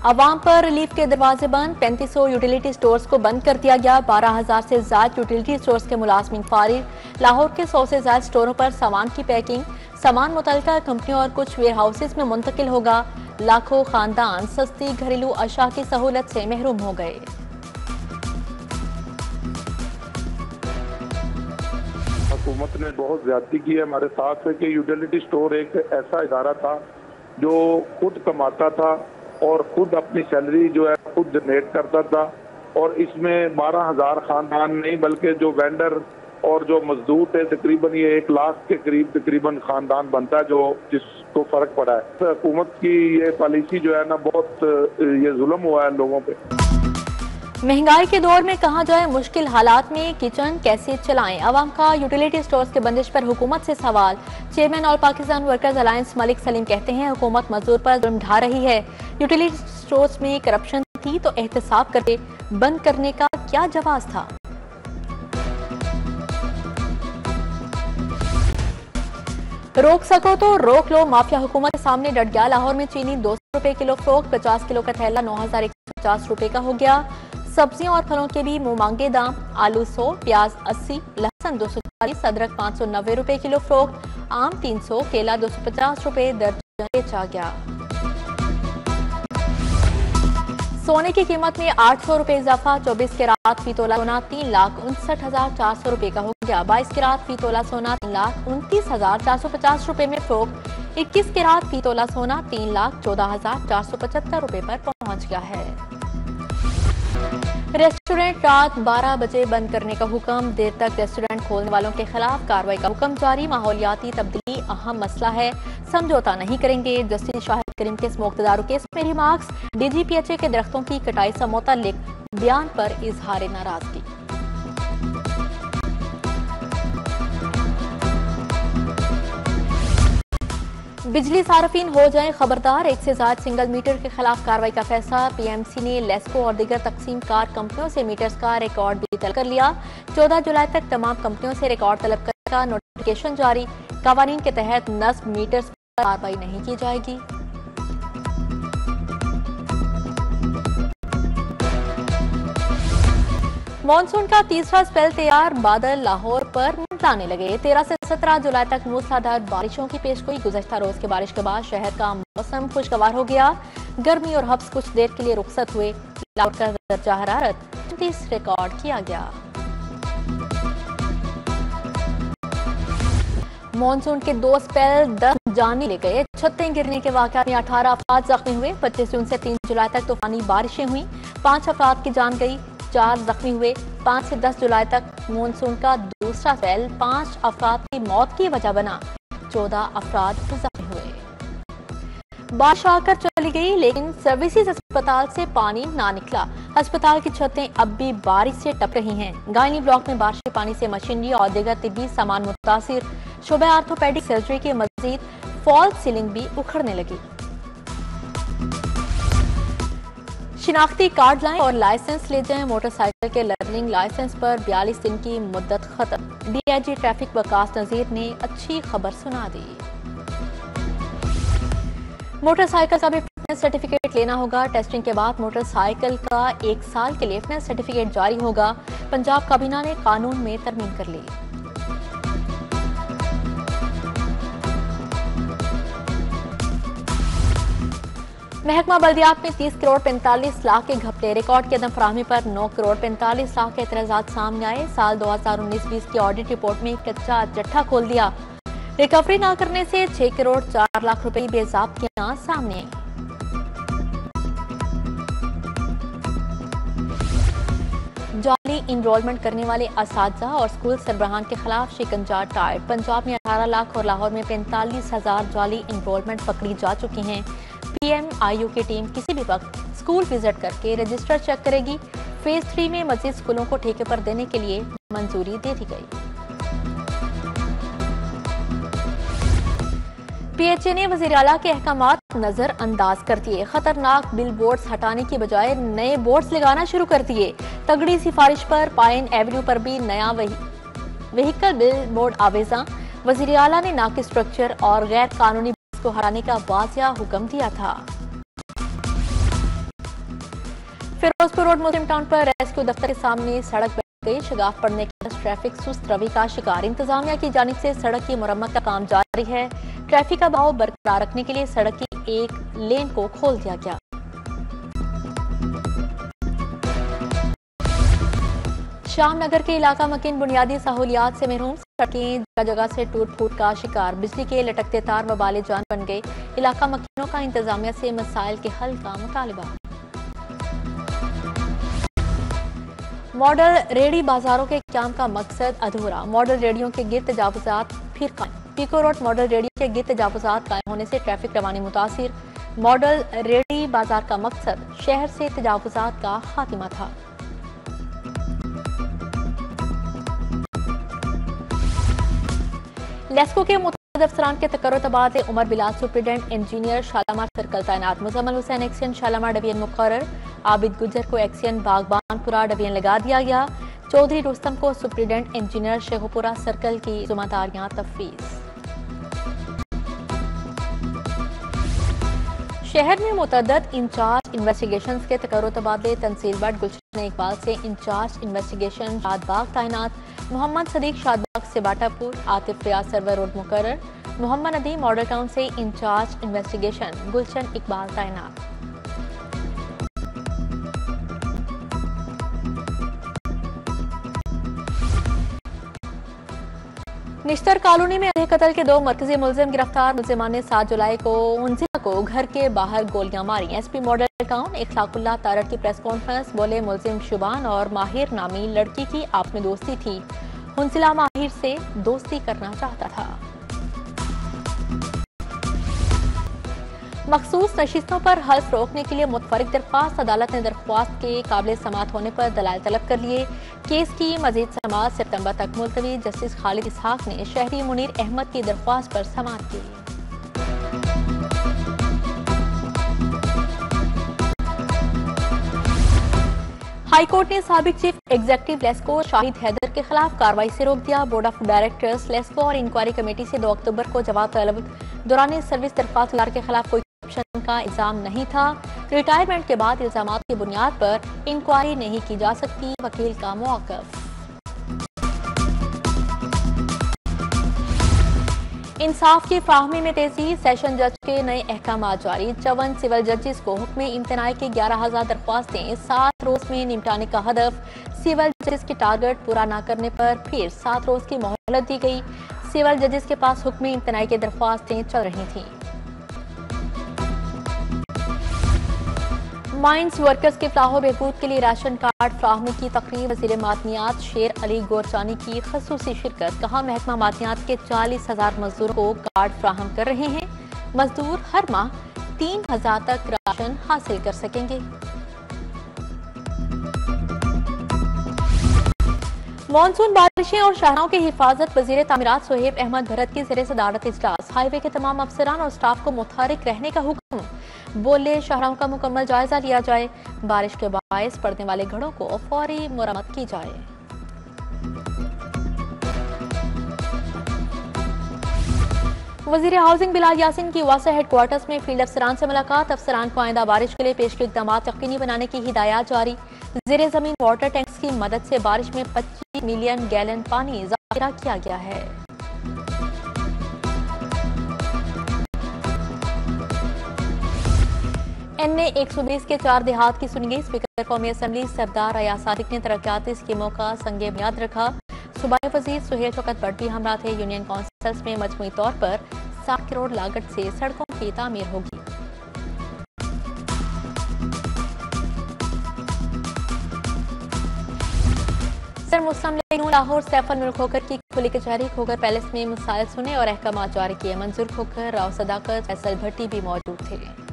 अवाम पर रिलीफ के दरवाजे बंद, 3500 यूटिलिटी स्टोर्स को बंद कर दिया गया। 12,000 से ज्यादा यूटिलिटी स्टोर्स के मुलाजमीन फारिग। लाहौर के 100 से ज्यादा स्टोरों पर सामान की पैकिंग, सामान मुतल्लिका कंपनियों और कुछ वेयर हाउसेस में मुंतकिल होगा। लाखों खानदान सस्ती घरेलू अशा की सहूलत से महरूम हो गए। हुकूमत ने बहुत ज्यादती की है हमारे साथ कि यूटिलिटी स्टोर एक ऐसा इदारा था जो खुद कमाता था और खुद अपनी सैलरी जो है खुद जनरेट करता था, और इसमें 12,000 खानदान नहीं बल्कि जो वेंडर और जो मजदूर थे तकरीबन ये 1 लाख के करीब तकरीबन खानदान बनता है जो जिसको फर्क पड़ा है। तो हुकूमत की ये पॉलिसी जो है ना बहुत ये जुल्म हुआ है लोगों पे। महंगाई के दौर में कहा जाए मुश्किल हालात में किचन कैसे चलाएं, अवाम का यूटिलिटी स्टोर्स के बंदिश पर हुकूमत से सवाल। Chairman all Pakistan workers alliance Malik Salim कहते हैं हुकूमत मजदूर पर जुल्म ढा रही है। यूटिलिटी स्टोर्स में करप्शन थी तो एहतसाब करके बंद करने का क्या जवाब था। रोक सको तो रोक लो, माफिया हुकूमत के सामने डट गया। लाहौर में चीनी 200 रुपए किलो फरोख्त, 50 किलो का थैला 9,150 रुपए का हो गया। सब्जियों और फलों के भी मुंह मांगे दाम, आलू 100, प्याज 80, लहसुन 240, अदरक 590 रुपए किलो फरोख्त, आम 300, केला 250 रुपए दर्जन बेचा गया। सोने की कीमत में 800 रुपए इजाफा, 24 कैरात फी तोला सोना 3,59,400 रुपए का हो गया। 22 कैरात फी तोला सोना 3,29,450 रुपए में फरोख्त, 21 कैरात फी तोला सोना 3,14,475 रुपए पर पहुंच गया है। रेस्टोरेंट रात 12 बजे बंद करने का हुक्म, देर तक रेस्टोरेंट खोलने वालों के खिलाफ कार्रवाई का हुक्म जारी। माहौलियाती तब्दीली अहम मसला है, समझौता नहीं करेंगे। जस्टिस शाहिद करीम के स्मोक तदारू केस में रिमार्क्स, DGPHA के दरख्तों की कटाई से मुतल्लिक बयान पर इजहार नाराजगी। बिजली सार्फिन हो जाएं खबरदार, 1 से ज्यादा सिंगल मीटर के खिलाफ कार्रवाई का फैसला। PMC ने लेस्को और दीगर तकसीम कार कंपनियों से मीटर्स का रिकॉर्ड भी तलब कर लिया। 14 जुलाई तक तमाम कंपनियों से रिकॉर्ड तलब करने का नोटिफिकेशन जारी। कवानीन के तहत नस्ब मीटर्स पर कार्रवाई नहीं की जाएगी। मॉनसून का तीसरा स्पेल तैयार, बादल लाहौर पर मंडराने लगे। 13 से 17 जुलाई तक मूसलाधार बारिशों की पेशगोई। गुज़श्ता रोज की बारिश के बाद शहर का मौसम खुशगवार हो गया। गर्मी और हब्स कुछ देर के लिए रुखसत हुए। लाहौर का दर्जा हरारत 30 रिकॉर्ड किया गया। मॉनसून के 2 स्पेल 10 जाने ले गए। छतें गिरने के वाक़यात में 18 अफराद जख्मी हुए। 25 जून से 3 जुलाई तक तूफानी बारिशें हुई, 5 अफराद की जान गई, 4 जख्मी हुए। 5 से 10 जुलाई तक मॉनसून का दूसरा स्पेल 5 अफराद की मौत की वजह बना, 14 अफराद जख्मी हुए। बारिश आकर चली गई लेकिन सर्विसेज अस्पताल से पानी ना निकला। अस्पताल की छतें अब भी बारिश से टप रही हैं। गायनी ब्लॉक में बारिश के पानी से मशीनरी और दीगर तिब्बी सामान मुतासिर। शोबे आर्थोपेडिक सर्जरी के मजीद फॉल सीलिंग भी उखड़ने लगी। शिनाख्ती कार्ड लाएं और लाइसेंस ले जाएं। मोटरसाइकिल के लर्निंग लाइसेंस पर 42 दिन की मुद्दत खत्म। DIG ट्रैफिक वकास नजीर ने अच्छी खबर सुना दी। मोटरसाइकिल का भी फिटनेस सर्टिफिकेट लेना होगा। टेस्टिंग के बाद मोटरसाइकिल का 1 साल के लिए फिटनेस सर्टिफिकेट जारी होगा। पंजाब काबीना ने कानून में तरमीम कर ली। महकमा बल्दियात में 30 करोड़ 45 लाख के घपले। रिकॉर्ड की अदम फराहमी पर 9 करोड़ 45 लाख के एतराजात सामने आए। साल 2019-20 की ऑडिट रिपोर्ट में कच्चा जट्ठा खोल दिया। रिकवरी न करने से 6 करोड़ 4 लाख रुपए की बेज़ाब्तियां सामने आई। जाली इनरोलमेंट करने वाले असातिज़ा और स्कूल सरबराहान के खिलाफ शिकंजा टाइट। पंजाब में 18 लाख और लाहौर में 45,000 जाली इनरोलमेंट पकड़ी जा चुकी हैं। PMIU की टीम किसी भी वक्त स्कूल विजिट करके रजिस्टर चेक करेगी। फेज 3 में मजीद स्कूलों को ठेके पर देने के लिए मंजूरी दे दी गई। PHA ने वज़ीर आला के अहकामात नजरअंदाज कर दिए। खतरनाक बिल बोर्ड्स हटाने की बजाय नए बोर्ड्स लगाना शुरू कर दिए। तगड़ी सिफारिश पर पाइन एवेन्यू पर भी नया व्हीकल बिल बोर्ड आवेजा। वज़ीर आला ने नाकिस स्ट्रक्चर और गैर कानूनी को हटाने का वाज़िया हुक्म दिया था। फिरोजपुर रोड मुस्लिम टाउन पर रेस्क्यू दफ्तर के सामने सड़क बह गई। शगाफ पड़ने के बाद ट्रैफिक सुस्त रवि का शिकार। इंतजामिया की जानिब से सड़क की मुरम्मत का काम जारी है। ट्रैफिक का बहाव बरकरार रखने के लिए सड़क की एक लेन को खोल दिया गया। श्यामनगर के इलाका मकीन बुनियादी सहूलियात से महरूम। सड़कें जगह जगह से टूट फूट का शिकार। बिजली के लटकते तार व बाले जान बन गए। इलाका मकीनों का इंतजामिया से मसाइल के हल का मुतालबा। मॉडल रेडी बाजारों के क्याम का मकसद अधूरा। मॉडल रेडियो के गिर्द तजावुजात फिर कायम। पीको रोड मॉडल रेडियो के गिर्द तजावुजात कायम होने से ट्रैफिक रवानी मुतासिर। मॉडल रेडी बाजार का मकसद शहर से तजावुजात का खात्मा था। लेस्को के मुतअद्दिद अफसरान के तकर्रुर तबादले। Umar Bilal superintendent engineer Shalamar circle तैनात। मुजम्मल हुसैन एक्सियन शालामार डिवीजन मुकर्रर। आबिद गुजर को एक्सियन बागबानपुरा डिवीजन लगा दिया गया। चौधरी रुस्तम को सुप्रिटेंडेंट इंजीनियर शेखुपुरा सर्कल की जिम्मेदारियां तफवीज। शहर में मुतअद्दिद इंचार्ज इन्वेस्टिगेशन के तकर्रुर तबादले। तहसील बट गुलशन इकबाल से इंचार्ज इन्वेस्टिगेशन शादबाग तैनात। मोहम्मद सदीक शादबाग से बाटापुर। आतिफ रियाज सर्वर रोड मुकर्रर। मोहम्मद नदी मॉडल टाउन से इंचार्ज इन्वेस्टिगेशन गुलशन इकबाल तैनात। निश्तर कॉलोनी में अंधे कत्ल के 2 मरकजी मुलजिम गिरफ्तार। मुलजिमान ने 7 जुलाई को मुंजिला को घर के बाहर गोलियां मारी। एसपी मॉडल टाउन इखलाकुल्लाह तारड़ की प्रेस कॉन्फ्रेंस। बोले मुलजिम शुबान और माहिर नामी लड़की की आप में दोस्ती थी। मुंजिला माहिर से दोस्ती करना चाहता था। मखसूस नशिस्तों पर हल्फ रोकने के लिए मुतफरिक दरख्वास्त। अदालत ने दरख्वास्त के काबिल समाअत होने पर दलाइल तलब कर लिए। केस की मजीद समाअत सितंबर तक मुलतवी। जस्टिस खालिद इसहाक ने शहरी मुनीर अहमद की दरख्वास्त पर समाअत की। हाईकोर्ट ने साबिक चीफ एग्जीक्यूटिव लेस्को शाहिद हैदर के खिलाफ कार्रवाई से रोक दिया। बोर्ड ऑफ डायरेक्टर्स लेस्को और इंक्वायरी कमेटी से 2 अक्टूबर को जवाब तलब। दौरान सर्विस दरख्वास्त के खिलाफ कोई करप्शन का इल्जाम नहीं था। रिटायरमेंट के बाद इल्जामात की बुनियाद पर इंक्वायरी नहीं की जा सकती। वकील का मौक़िफ़। इंसाफ की फाहमी में तेजी। सेशन जज के नए अहकाम जारी। 54 सिविल जजेस को हुक्म इम्तनाई के 11,000 दरख्वास्तें 7 रोज में निपटाने का हदफ। सिविल जजेस के टारगेट पूरा न करने पर फिर 7 रोज की मोहलत दी गई। सिविल जजेस के पास हुक्म इम्तनाई की दरख्वास्तें चल रही थीं। माइंस वर्कर्स के फलाह बहबूद के लिए राशन कार्ड फराहमी की तकरीब। वज़ीर मादनियात शेर अली गोरचानी की खसूसी शिरकत। कहा महकमा मादनियात के 40,000 मजदूरों को कार्ड फराहम कर रहे हैं। मजदूर हर माह 3,000 तक राशन हासिल कर सकेंगे। मानसून बारिशें और शाहराहों की हिफाजत। वज़ीर तामीरात सोहेब अहमद भरत की ज़ेरे सदारत इजलास। हाईवे के तमाम अफसरान और स्टाफ को मुतहरिक रहने का हुक्म। बोले शाहराहों का मुकम्मल जायजा लिया जाए। बारिश के बायस पड़ने वाले घरों को फौरी मुरम्मत की जाए। वज़ीर हाउसिंग बिलाल यासीन की वासा हेडक्वार्टर्स में फील्ड अफसरान से मुलाकात। अफसरान को आइंदा बारिश के लिए पेश इक़दाम यकीनी बनाने की हिदायत जारी। ज़ेरे ज़मीन वाटर टैंक्स की मदद से बारिश में 25 मिलियन गैलन पानी ज़ाहिरा किया गया है। NA 120 के 4 देहात की सुनी गई। स्पीकर कौमी असम्बली सरदार अयाज सादिक ने तरक्याती स्कीमों का संगे बुनियाद रखा। सूबाई वज़ीर सुहेल शौकत भट्ट भी हमरा थे। यूनियन काउंसिल्स में मजमूई तौर पर 7 करोड़ लागत से सड़कों की तामीर होगी। सर मुस्लिम लीग नून लाहौर सैफल मुल्क खोकर की खुली कचहरी। खोकर पैलेस में मसाइल सुने और अहकाम जारी किए। मंजूर खोकर, राव सदाकत, फैसल भट्टी भी मौजूद थे।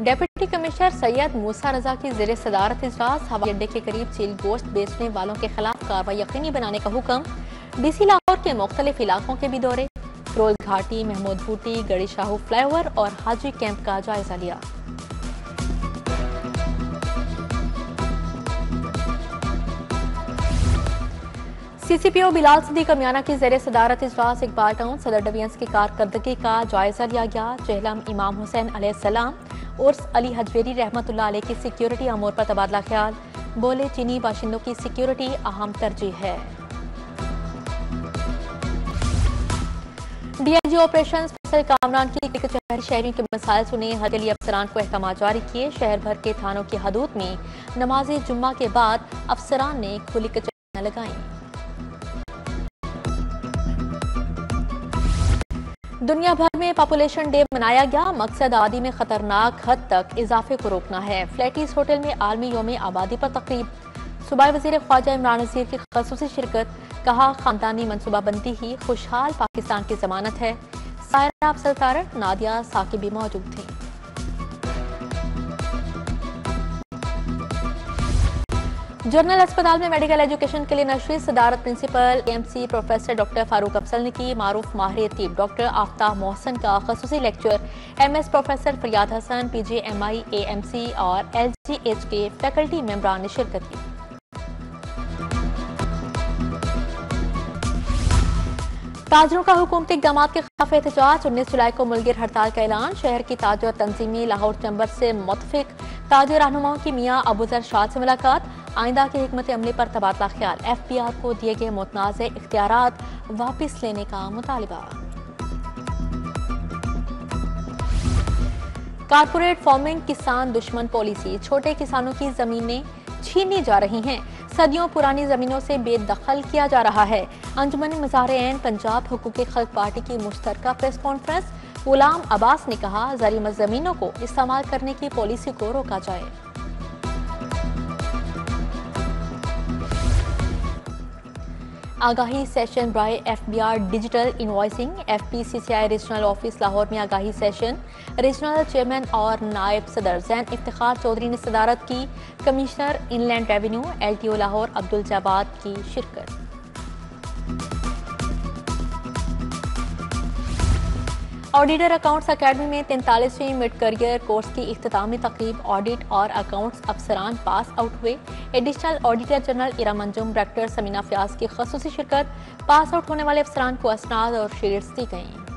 डेप्यूटी कमिश्नर सैयद मूसा रजा की ज़ेरे सदारत इजलास। हवाई अड्डे के करीब चील गोश्त बेचने वालों के खिलाफ कार्रवाई यकीनी बनाने का हुक्म। DC लाहौर के मुख्तलिफ इलाकों के भी दौरे। फिरोज घाटी, महमूद बूटी, गड़ी शाहू फ्लाईओवर और हाजी कैंप का जायजा लिया। CCPO बिलाल सिद्दीक कमियाना की ज़ेरे सदारत इजलास इकबाल टाउन सदर डिवीजन की कारकर्दगी का जायजा लिया गया। चेहलम इमाम हुसैन अलैहिस्सलाम उर्स अली हजवेरी रहमतुल्लाह अलैह की सिक्योरिटी अमूर पर तबादला ख्याल। बोले चीनी बाशिंदों की सिक्योरिटी अहम तरजीह है। DIG ऑपरेशन फैसल कामरान की कचहरी शहरियों के मसाइल सुने। हद के लिए अफसरान को अहकाम जारी किए। शहर भर के थानों की हदूद में नमाज जुम्मा के बाद अफसरान ने खुली कचहरियां लगाई। दुनिया भर में पॉपुलेशन डे मनाया गया। मकसद आबादी में खतरनाक हद तक इजाफे को रोकना है। फ्लैटिस होटल में आलमी यौम आबादी पर तकरीब। सूबाई वज़ीर ख्वाजा इमरान नज़ीर की ख़ुसूसी शिरकत। कहा खानदानी मनसूबाबंदी ही खुशहाल पाकिस्तान की जमानत है। सायरा अफसल तारक नादिया साकिब भी मौजूद थी। जनरल अस्पताल में मेडिकल एजुकेशन के लिए नशरी सदारत principal AMC professor doctor Farooq Afzal ने की। मारूफ माहिर तीब डॉक्टर आफ्ताब मोहसन का खसूसी लेक्चर। MS प्रोफेसर फरियाद हसन PGMI AMC और LGH के फैकल्टी मेंबरान ने शिरकत की। ताजरों का हुकूमती इक़दाम के खिलाफ एहतजाज। 19 जुलाई को मुलगिर हड़ताल का ऐलान। शहर की ताजर तंजीमी लाहौर चैम्बर से मुतफिक। ताजर रहनुमाओं की मियाँ अबूजर शाह से मुलाकात। आइंदा की हिकमत अमली पर तबादला ख्याल। FBR को दिए गए मुतनाज़ इख्तियारात वापिस लेने का मुतालिबा। कारपोरेट फार्मिंग किसान दुश्मन पॉलिसी। छोटे किसानों की जमीनें छीनी जा रही हैं। सदियों पुरानी जमीनों से बेदखल किया जा रहा है। अंजुमन मज़ार-ए-ऐन पंजाब हुकूक़ खल्क़ पार्टी की मुश्तरका प्रेस कॉन्फ्रेंस। गुलाम अब्बास ने कहा ज़रीमत जमीनों को इस्तेमाल करने की पॉलिसी को रोका जाए। आगाही सेशन ब्राय FBR digital invoicing. FPCCI regional office Lahore में आगाही सेशन। रीजनल चेयरमैन और नायब सदर जैन इफ्तिखार चौधरी ने सदारत की। Commissioner inland revenue LTO Lahore Abdul Jawad की शिरकत। ऑडिटर अकाउंट्स अकेडमी में 43वीं मिड करियर कोर्स की इख्तितामी तकरीब। ऑडिट और अकाउंट्स अफसरान पास आउट हुए। एडिशनल ऑडिटर जनरल इरा मंजूम डायरेक्टर समीना फयाज की खसूसी शिरकत। पास आउट होने वाले अफसरान को असनाद और शील्ड्स दी गईं।